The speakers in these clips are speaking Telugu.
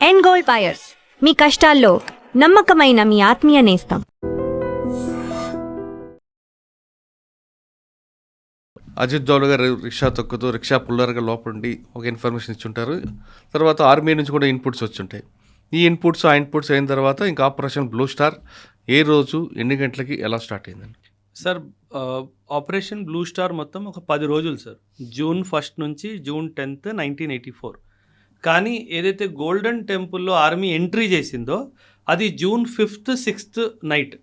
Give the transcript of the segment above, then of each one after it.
అండ్ గోల్డ్ బయర్స్, మీ కష్టాల్లో నమ్మకమైన మీ ఆత్మీయ నేస్తం. అజిత్ దౌల్ గారు రిక్షా తొక్కుతూ రిక్షా పుల్లర్గా లోపండి ఒక ఇన్ఫర్మేషన్ ఇచ్చుంటారు. తర్వాత ఆర్మీ నుంచి కూడా ఇన్పుట్స్ వచ్చుంటాయి. ఈ ఇన్పుట్స్ అయిన తర్వాత ఇంకా ఆపరేషన్ బ్లూ స్టార్ ఏ రోజు ఎన్ని గంటలకి ఎలా స్టార్ట్ అయిందండి? సార్, ఆపరేషన్ బ్లూ స్టార్ మొత్తం ఒక 10 రోజులు సార్. జూన్ 1 నుంచి జూన్ 10, 1984. కానీ ఏదైతే గోల్డెన్ టెంపుల్లో ఆర్మీ ఎంట్రీ చేసిందో అది జూన్ 5th, 6th నైట్.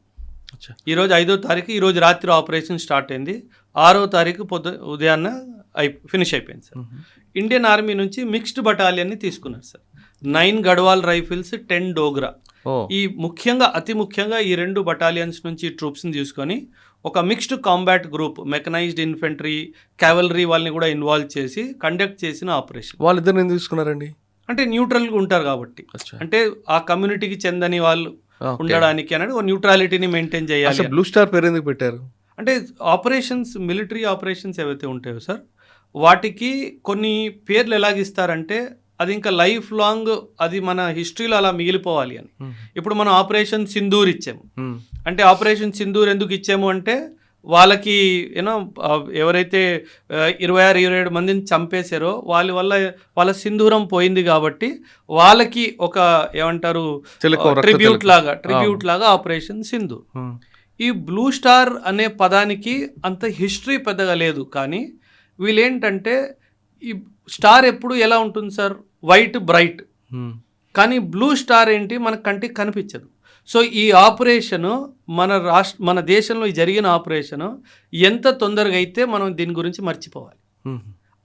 ఈరోజు 5వ తారీఖు, ఈరోజు రాత్రి ఆపరేషన్ స్టార్ట్ అయింది. 6వ తారీఖు ఉదయాన్న ఫినిష్ అయిపోయింది సార్. ఇండియన్ ఆర్మీ నుంచి మిక్స్డ్ బటాలియన్ని తీసుకున్నారు సార్. 9 గడ్వాల్ రైఫిల్స్, 10 డోగ్రా. ఈ అతి ముఖ్యంగా ఈ 2 బటాలియన్స్ నుంచి ట్రూప్స్ని తీసుకొని ఒక mixed combat group, mechanized infantry, cavalry వాళ్ళని కూడా ఇన్వాల్వ్ చేసి కండక్ట్ చేసిన ఆపరేషన్. వాళ్ళిద్దరిని ఎందుకు తీసుకున్నారండి? అంటే న్యూట్రల్గా ఉంటారు కాబట్టి, అంటే ఆ కమ్యూనిటీకి చెందని వాళ్ళు ఉండడానికి అనేది ఒక న్యూట్రాలిటీని మెయింటైన్ చేయాలి. బ్లూ స్టార్ పేరు ఎందుకు పెట్టారు? అంటే ఆపరేషన్స్, మిలిటరీ ఆపరేషన్స్ ఏవైతే ఉంటాయో సార్, వాటికి కొన్ని పేర్లు ఎలాగిస్తారంటే అది ఇంకా లైఫ్ లాంగ్ అది మన హిస్టరీలో అలా మిగిలిపోవాలి అని. ఇప్పుడు మనం ఆపరేషన్ సింధూర్ ఇచ్చాము. అంటే ఆపరేషన్ సింధూర్ ఎందుకు ఇచ్చాము అంటే వాళ్ళకి ఎవరైతే 26-27 మందిని చంపేశారో వాళ్ళ సింధూరం పోయింది కాబట్టి వాళ్ళకి ఒక ఏమంటారు ట్రిబ్యూట్ లాగా ఆపరేషన్ సింధూర్. ఈ బ్లూ స్టార్ అనే పదానికి అంత హిస్టరీ పెద్దగా లేదు. కానీ వీళ్ళేంటంటే ఈ స్టార్ ఎప్పుడు ఎలా ఉంటుంది సార్, వైట్ బ్రైట్. కానీ బ్లూ స్టార్ ఏంటి, మన కంటికి కనిపించదు. సో ఈ ఆపరేషను మన దేశంలో జరిగిన ఆపరేషను ఎంత తొందరగా అయితే మనం దీని గురించి మర్చిపోవాలి.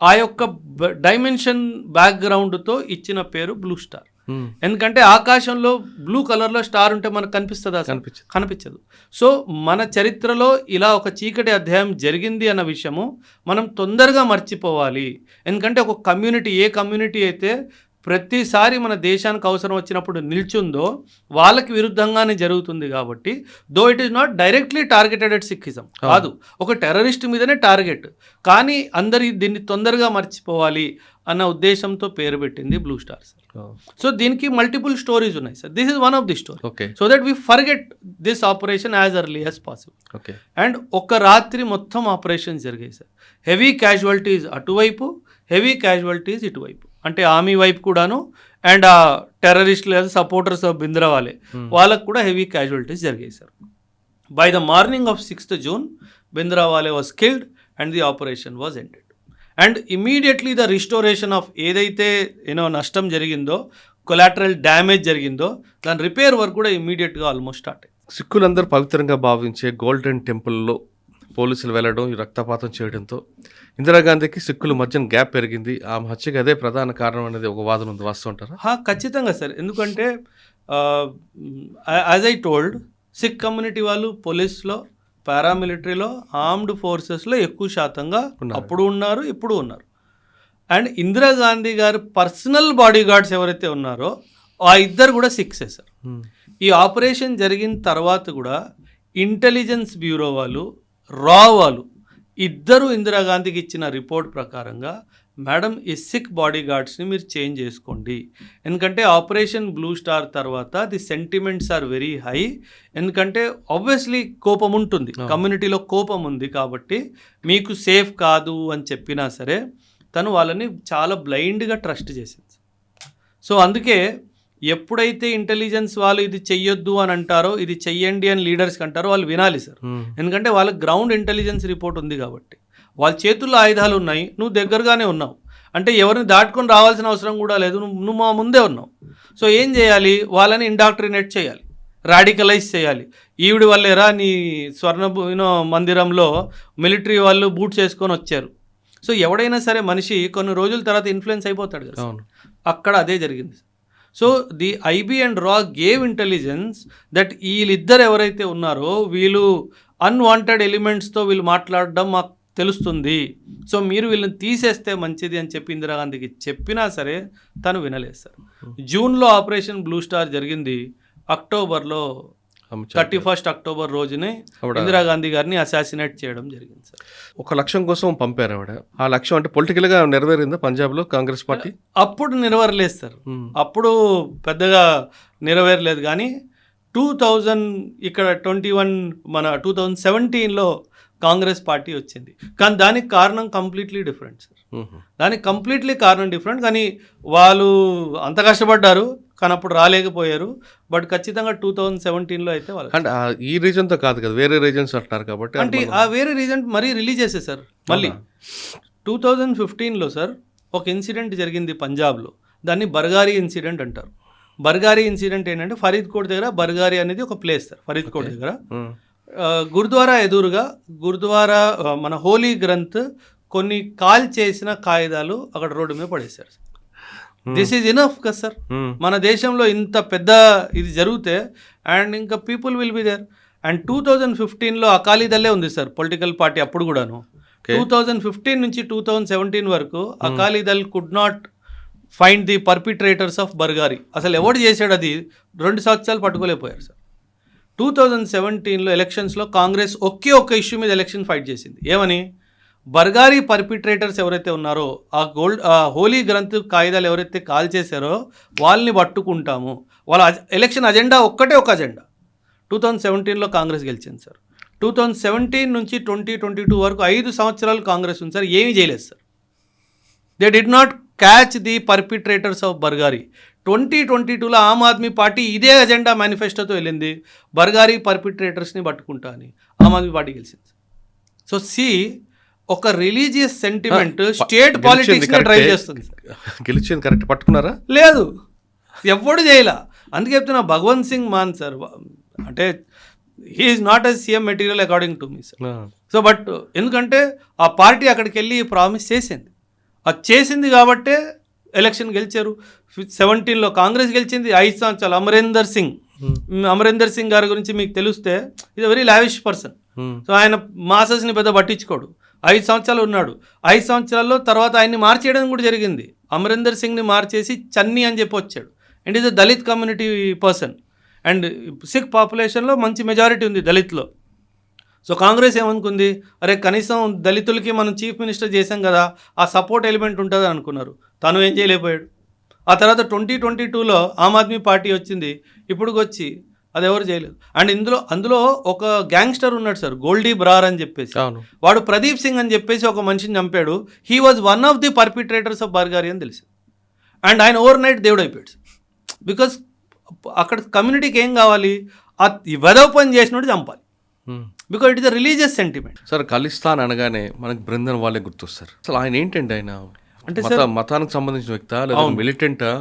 ఆ యొక్క డైమెన్షన్ బ్యాక్గ్రౌండ్తో ఇచ్చిన పేరు బ్లూ స్టార్. ఎందుకంటే ఆకాశంలో బ్లూ కలర్లో స్టార్ ఉంటే మనకు కనిపిస్తుందా? కనిపించదు. సో మన చరిత్రలో ఇలా ఒక చీకటి అధ్యాయం జరిగింది అన్న విషయము మనం తొందరగా మర్చిపోవాలి. ఎందుకంటే ఒక కమ్యూనిటీ, ఏ కమ్యూనిటీ అయితే ప్రతిసారి మన దేశానికి అవసరం వచ్చినప్పుడు నిల్చుందో వాళ్ళకి విరుద్ధంగానే జరుగుతుంది. కాబట్టి though it is not directly targeted at Sikhism కాదు, ఒక టెర్రరిస్ట్ మీదనే టార్గెట్. కానీ అందరి దీన్ని తొందరగా మర్చిపోవాలి అన్న ఉద్దేశంతో పేరు పెట్టింది బ్లూ స్టార్ సార్. సో దీనికి మల్టిపుల్ స్టోరీస్ ఉన్నాయి sir. This is one of the story. So that we forget this operation as early as possible. And ఒక రాత్రి మొత్తం ఆపరేషన్స్ జరిగాయి సార్. హెవీ క్యాజువాలిటీస్ అటువైపు, హెవీ క్యాజువాలిటీస్ ఇటువైపు, అంటే ఆర్మీ వైపు కూడాను. అండ్ ఆ టెర్రరిస్ట్ లేదా సపోర్టర్స్ ఆఫ్ భింద్రవాలే వాళ్ళకు కూడా హెవీ క్యాజువాలిటీస్ జరిగాయి sir. By the morning of 6th June, Bhindranwale was killed and the operation was ended. And immediately the restoration of ఏదైతే నష్టం జరిగిందో, కొలాటరల్ డ్యామేజ్ జరిగిందో, దాని రిపేర్ వర్క్ కూడా ఇమీడియట్గా ఆల్మోస్ట్ స్టార్ట్ అయింది. సిక్కులందరూ పవిత్రంగా భావించే గోల్డెన్ టెంపుల్లో పోలీసులు వెళ్ళడం, ఈ రక్తపాతం చేయడంతో ఇందిరాగాంధీకి సిక్కుల మధ్యన గ్యాప్ పెరిగింది. ఆమె హత్యకి అదే ప్రధాన కారణం అనేది ఒక వాదన ఉంది. వాస్తవంటారా? ఖచ్చితంగా సార్. ఎందుకంటే as I told, Sikh community వాళ్ళు పోలీస్లో, పారామిలిటరీలో, ఆర్మ్డ్ ఫోర్సెస్లో ఎక్కువ శాతంగా అప్పుడు ఉన్నారు, ఇప్పుడు ఉన్నారు. అండ్ ఇందిరాగాంధీ గారు పర్సనల్ బాడీ గార్డ్స్ ఎవరైతే ఉన్నారో ఆ ఇద్దరు కూడా సిక్సే సార్. ఈ ఆపరేషన్ జరిగిన తర్వాత కూడా ఇంటెలిజెన్స్ బ్యూరో వాళ్ళు, రా వాళ్ళు ఇద్దరు ఇందిరాగాంధీకి ఇచ్చిన రిపోర్ట్ ప్రకారంగా, మేడం ఈ సిక్ బాడీ గార్డ్స్ని మీరు చేంజ్ చేసుకోండి. ఎందుకంటే ఆపరేషన్ బ్లూ స్టార్ తర్వాత the sentiments are very high. ఎందుకంటే ఆబ్వియస్లీ కోపం ఉంటుంది, కమ్యూనిటీలో కోపం ఉంది. కాబట్టి మీకు సేఫ్ కాదు అని చెప్పినా సరే తను వాళ్ళని చాలా బ్లైండ్గా ట్రస్ట్ చేసింది. సో అందుకే ఎప్పుడైతే ఇంటెలిజెన్స్ వాళ్ళు ఇది చెయ్యొద్దు అని అంటారో, ఇది చెయ్యండి అని లీడర్స్కి అంటారో వాళ్ళు వినాలి సార్. ఎందుకంటే వాళ్ళకి గ్రౌండ్ ఇంటెలిజెన్స్ రిపోర్ట్ ఉంది కాబట్టి. వాళ్ళ చేతుల్లో ఆయుధాలు ఉన్నాయి, నువ్వు దగ్గరగానే ఉన్నావు, అంటే ఎవరిని దాటుకొని రావాల్సిన అవసరం కూడా లేదు, నువ్వు మా ముందే ఉన్నావు. సో ఏం చేయాలి, వాళ్ళని ఇండాక్ట్రినేట్ చేయాలి, రాడికలైజ్ చేయాలి. ఈవిడి వల్లేరా నీ స్వర్ణ మందిరంలో మిలిటరీ వాళ్ళు బూట్స్ వేసుకొని వచ్చారు. సో ఎవడైనా సరే మనిషి కొన్ని రోజుల తర్వాత ఇన్ఫ్లుయెన్స్ అయిపోతాడు కదా. అక్కడ అదే జరిగింది. సో ది ఐబీ అండ్ రా గేవ్ ఇంటెలిజెన్స్ దట్ వీళ్ళిద్దరు ఎవరైతే ఉన్నారో వీళ్ళు అన్వాంటెడ్ ఎలిమెంట్స్తో వీళ్ళు మాట్లాడడం మాకు తెలుస్తుంది. సో మీరు వీళ్ళని తీసేస్తే మంచిది అని చెప్పి ఇందిరాగాంధీకి చెప్పినా సరే తను వినలేదు సార్. జూన్లో ఆపరేషన్ బ్లూ స్టార్ జరిగింది, అక్టోబర్లో అమిత్ షా 31 అక్టోబర్ రోజునే ఆవిడ ఇందిరాగాంధీ గారిని అసాసినేట్ చేయడం జరిగింది సార్. ఒక లక్ష్యం కోసం పంపారు ఆవిడ. ఆ లక్ష్యం అంటే పొలిటికల్గా నెరవేరిందా పంజాబ్లో కాంగ్రెస్ పార్టీ? అప్పుడు నెరవేరలేదు సార్, అప్పుడు పెద్దగా నెరవేరలేదు. కానీ 2000 ఇక్కడ 21 మన 2017లో కాంగ్రెస్ పార్టీ వచ్చింది. కానీ దానికి కారణం కంప్లీట్లీ డిఫరెంట్ సార్. దానికి కంప్లీట్లీ కారణం డిఫరెంట్. కానీ వాళ్ళు అంత కష్టపడ్డారు కానీ అప్పుడు రాలేకపోయారు. బట్ ఖచ్చితంగా 2017లో అయితే వాళ్ళు అంటే ఈ రీజన్తో కాదు కదా, వేరే రీజన్స్ అంటున్నారు కాబట్టి. అంటే ఆ వేరే రీజన్ మరీ రిలీజ్ చేసేసారు. మళ్ళీ 2015లో సార్ ఒక ఇన్సిడెంట్ జరిగింది పంజాబ్లో, దాన్ని బర్గారీ ఇన్సిడెంట్ అంటారు. బర్గారీ ఇన్సిడెంట్ ఏంటంటే ఫరీద్కోట్ దగ్గర బర్గారీ అనేది ఒక ప్లేస్ సార్. ఫరీద్కోట్ దగ్గర గురుద్వారా ఎదురుగా గురుద్వారా మన హోలీ గ్రంథ్ కొన్ని కాల్ చేసిన కాగితాలు అక్కడ రోడ్డు మీద పడేశారు. దిస్ ఈజ్ ఇనఫ్ కదా సార్. మన దేశంలో ఇంత పెద్ద ఇది జరిగితే అండ్ ఇంకా people will be there. And 2015లో అకాలీదళ్ళే ఉంది సార్ పొలిటికల్ పార్టీ అప్పుడు కూడాను. 2015 నుంచి 2017 వరకు Akali Dal could not find the perpetrators of Bargari. అసలు ఎవడు చేశాడు అది 2 సంవత్సరాలు పట్టుకోలేకపోయారు సార్. 2017లో ఎలక్షన్స్లో కాంగ్రెస్ ఒకే ఒక్క ఇష్యూ మీద ఎలక్షన్ ఫైట్ చేసింది. ఏమని? బర్గారీ పర్పిట్రేటర్స్ ఎవరైతే ఉన్నారో ఆ హోలీ గ్రంథ్ కాగితాలు ఎవరైతే కాల్ చేశారో వాళ్ళని పట్టుకుంటాము. వాళ్ళ ఎలక్షన్ అజెండా ఒక్కటే ఒక అజెండా. 2017లో కాంగ్రెస్ గెలిచింది సార్. 2017 నుంచి 2022 వరకు 5 సంవత్సరాలు కాంగ్రెస్ ఉంది సార్, ఏమీ చేయలేదు sir. They did not catch the perpetrators of Bargari. 2022లో ఆమ్ ఆద్మీ పార్టీ ఇదే అజెండా మేనిఫెస్టోతో వెళ్ళింది, బర్గారీ పర్పిట్రేటర్స్ని పట్టుకుంటా అని. ఆమ్ ఆద్మీ పార్టీ గెలిచింది. సో ఒక religious sentiment state politics drive చేస్తుంది. గెలిచింది కరెక్ట్, పట్టుకున్నారా? లేదు, ఎవ్వడు చేయలే. అందుకే చెప్తున్నా భగవంత్ సింగ్ మాన్ సార్ అంటే he is not a CM material according to me sir. So but ఎందుకంటే ఆ పార్టీ అక్కడికి వెళ్ళి ప్రామిస్ చేసింది, అది చేసింది కాబట్టే ఎలక్షన్ గెలిచారు. 17లో కాంగ్రెస్ గెలిచింది. 5 సంవత్సరాలు అమరేందర్ సింగ్ గారి గురించి మీకు తెలిస్తే is a very lavish person. So ఆయన మాసెస్ని పెద్ద పట్టించుకోడు. 5 సంవత్సరాలు ఉన్నాడు. 5 సంవత్సరాల్లో తర్వాత ఆయన్ని మార్చేయడం కూడా జరిగింది. అమరేందర్ సింగ్ని మార్చేసి చన్నీ అని చెప్పి వచ్చాడు. And is a Dalit community person. And Sikh పాపులేషన్లో మంచి మెజారిటీ ఉంది దళిత్లో. సో కాంగ్రెస్ ఏమనుకుంది, అరే కనీసం దళితులకి మనం చీఫ్ మినిస్టర్ చేసాం కదా, ఆ సపోర్ట్ ఎలిమెంట్ ఉంటుంది అనుకున్నారు. తను ఏం చేయలేకపోయాడు. ఆ తర్వాత 2022లో ఆమ్ ఆద్మీ పార్టీ వచ్చింది. ఇప్పుడు వచ్చి అది ఎవరు చేయలేదు. అండ్ అందులో ఒక గ్యాంగ్స్టర్ ఉన్నాడు సార్, గోల్డీ బ్రార్ అని చెప్పేసి. వాడు ప్రదీప్ సింగ్ అని చెప్పేసి ఒక మనిషిని చంపాడు. He was one of the perpetrators of Bargari అని తెలిసింది. అండ్ ఆయన ఓవర్ నైట్ దేవుడు అయిపోయాడు. బికాస్ అక్కడ కమ్యూనిటీకి ఏం కావాలి, ఆ వెదవ పని చేసినట్టు చంపాలి. Because it is a religious sentiment. Sir Khalistan అనగానే మనకి బృందం వాళ్ళే గుర్తొస్తారు. అసలు ఆయన ఏంటండి, ఆయన అంటే మతానికి సంబంధించిన వ్యక్తా లేదా మిలిటెంటా?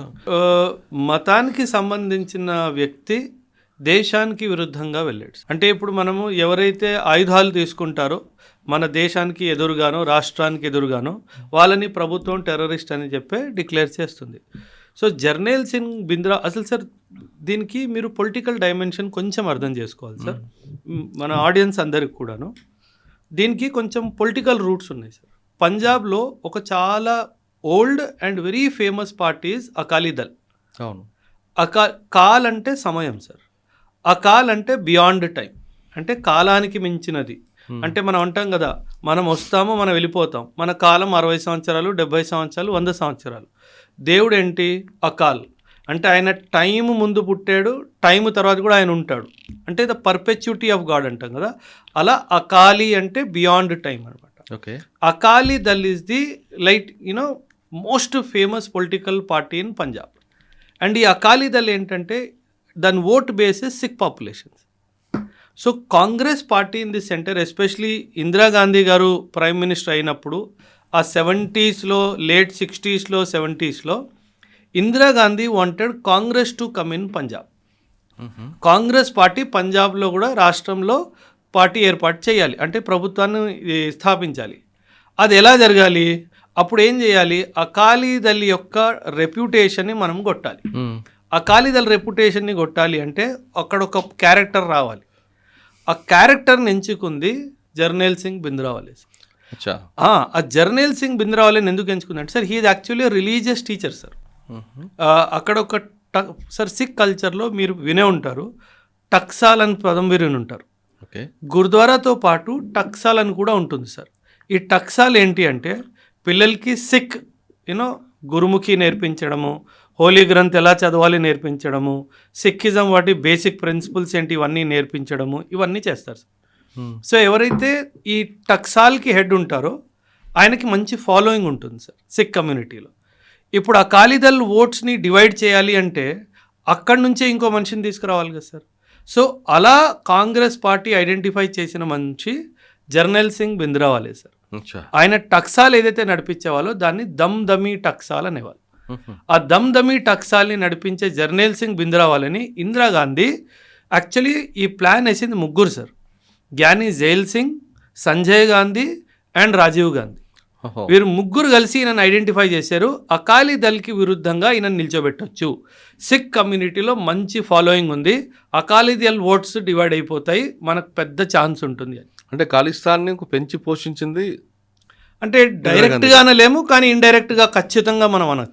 మతానికి సంబంధించిన వ్యక్తి దేశానికి విరుద్ధంగా వెళ్ళాడు. అంటే ఇప్పుడు మనము ఎవరైతే ఆయుధాలు తీసుకుంటారో మన దేశానికి ఎదురుగానో రాష్ట్రానికి ఎదురుగానో వాళ్ళని ప్రభుత్వం టెర్రరిస్ట్ అని చెప్పి డిక్లేర్ చేస్తుంది. సో జర్నైల్ సింగ్ బింద్రా అసలు సార్ దీనికి మీరు పొలిటికల్ డైమెన్షన్ కొంచెం అర్థం చేసుకోవాలి సార్, మన ఆడియన్స్ అందరికి కూడాను. దీనికి కొంచెం పొలిటికల్ రూట్స్ ఉన్నాయి సార్. పంజాబ్లో ఒక చాలా old and very famous parties Akali Dal. అవును. కాల్ అంటే సమయం సార్, అకాల్ అంటే బియాండ్ టైం, అంటే కాలానికి మించినది. అంటే మనం అంటాం కదా, మనం వస్తాము మనం వెళ్ళిపోతాం, మన కాలం 60 సంవత్సరాలు 70 సంవత్సరాలు 100 సంవత్సరాలు. దేవుడు ఏంటి? అకాల్ అంటే ఆయన టైం ముందు పుట్టాడు, టైం తర్వాత కూడా ఆయన ఉంటాడు. అంటే ద పర్పెచ్యుటీ ఆఫ్ గాడ్ అంటాం కదా, అలా అకాలీ అంటే బియాండ్ టైం అనమాట. Okay. Akali Dal is the most famous political party in Punjab. And ఈ అకాలీ దళ్ ఏంటంటే దాని vote basis Sikh populations. So Congress party in the centre, especially Indira Gandhi గారు ప్రైమ్ మినిస్టర్ అయినప్పుడు ఆ 70sలో లేట్ 60sలో 70sలో Indira Gandhi wanted Congress to come in Punjab. Congress party పంజాబ్లో కూడా రాష్ట్రంలో పార్టీ ఏర్పాటు చేయాలి, అంటే ప్రభుత్వాన్ని స్థాపించాలి. అది ఎలా జరగాలి? అప్పుడు ఏం చేయాలి? అకాలీదళ్ యొక్క రెప్యుటేషన్ని మనం కొట్టాలి. అకాలీదళ్ రెప్యుటేషన్ని కొట్టాలి అంటే అక్కడ ఒక క్యారెక్టర్ రావాలి. ఆ క్యారెక్టర్ని ఎంచుకుంది జర్నైల్ సింగ్ బింద్రావాలే. ఆ జర్నైల్ సింగ్ బింద్రావాలేని ఎందుకు ఎంచుకుందంటే sir, he is actually religious teacher sir. అక్కడ ఒక సార్ సిక్ కల్చర్లో మీరు వినే ఉంటారు, టక్సాల్ అని పదం విని ఉంటారు. ఓకే. గురుద్వారాతో పాటు టక్సాల్ అని కూడా ఉంటుంది సార్. ఈ టక్సాల్ ఏంటి అంటే పిల్లలకి సిక్ గురుముఖి నేర్పించడము, హోలీ గ్రంథ్ ఎలా చదవాలి నేర్పించడము, సిక్కిజం వాటి బేసిక్ ప్రిన్సిపల్స్ ఏంటి ఇవన్నీ నేర్పించడము, ఇవన్నీ చేస్తారు సార్. సో ఎవరైతే ఈ టక్సాల్కి హెడ్ ఉంటారో ఆయనకి మంచి ఫాలోయింగ్ ఉంటుంది సార్ సిక్ కమ్యూనిటీలో. ఇప్పుడు అకాలీదళ్ ఓట్స్ని డివైడ్ చేయాలి అంటే అక్కడి నుంచే ఇంకో మనిషిని తీసుకురావాలి కదా సార్. సో అలా కాంగ్రెస్ పార్టీ ఐడెంటిఫై చేసిన మనిషి జర్నైల్ సింగ్ భింద్రావాలే సార్. ఆయన టక్సాల్ ఏదైతే నడిపించేవాళ్ళో దాన్ని దమ్ దమీ టక్సాల్ అనేవాళ్ళు. ఆ దమ్ దమీ టక్సాల్ని నడిపించే జర్నైల్ సింగ్ భింద్రావాలని ఇందిరాగాంధీ యాక్చువల్లీ ఈ ప్లాన్ వేసింది ముగ్గురు సార్. జ్ఞాని జైల్ సింగ్, సంజయ్ గాంధీ అండ్ రాజీవ్ గాంధీ. వీరు ముగ్గురు కలిసి ఈయనను ఐడెంటిఫై చేశారు. అకాలీదళ్కి విరుద్ధంగా ఈయన నిల్చోబెట్టొచ్చు, సిక్ కమ్యూనిటీలో మంచి ఫాలోయింగ్ ఉంది, అకాలీదళ్ ఓట్స్ డివైడ్ అయిపోతాయి, మనకు పెద్ద ఛాన్స్ ఉంటుంది అని. అంటే ఖాళిస్తాన్ని పెంచి పోషించింది అంటే డైరెక్ట్గా అనలేము, కానీ ఇండైరెక్ట్గా ఖచ్చితంగా మనం అనొచ్చు.